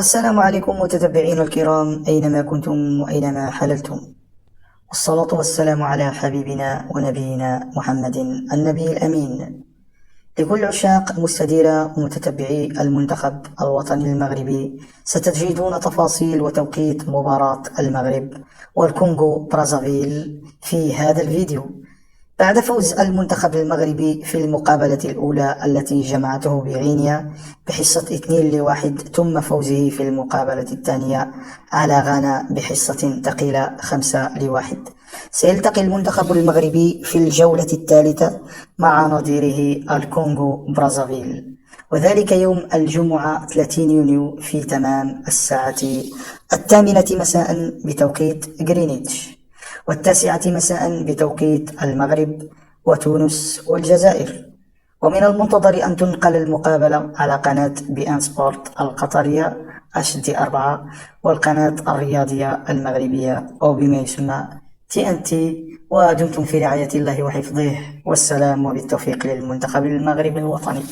السلام عليكم متتبعين الكرام أينما كنتم وأينما حللتم، والصلاة والسلام على حبيبنا ونبينا محمد النبي الأمين. لكل عشاق مستديرة ومتتبعي المنتخب الوطني المغربي، ستجدون تفاصيل وتوقيت مباراة المغرب والكونغو برازافيل في هذا الفيديو. بعد فوز المنتخب المغربي في المقابلة الأولى التي جمعته بغينيا بحصة 2-1، ثم فوزه في المقابلة الثانية على غانا بحصة ثقيلة 5-1، سيلتقي المنتخب المغربي في الجولة الثالثة مع نظيره الكونغو برازافيل، وذلك يوم الجمعة 30 يونيو في تمام الساعة 8 مساء بتوقيت غرينتش، و9 مساء بتوقيت المغرب وتونس والجزائر. ومن المنتظر أن تنقل المقابلة على قناة بي إن سبورت القطرية HD4 والقناة الرياضية المغربية أو بما يسمى TNT. ودمتم في رعاية الله وحفظه، والسلام وبالتوفيق للمنتخب المغربي الوطني.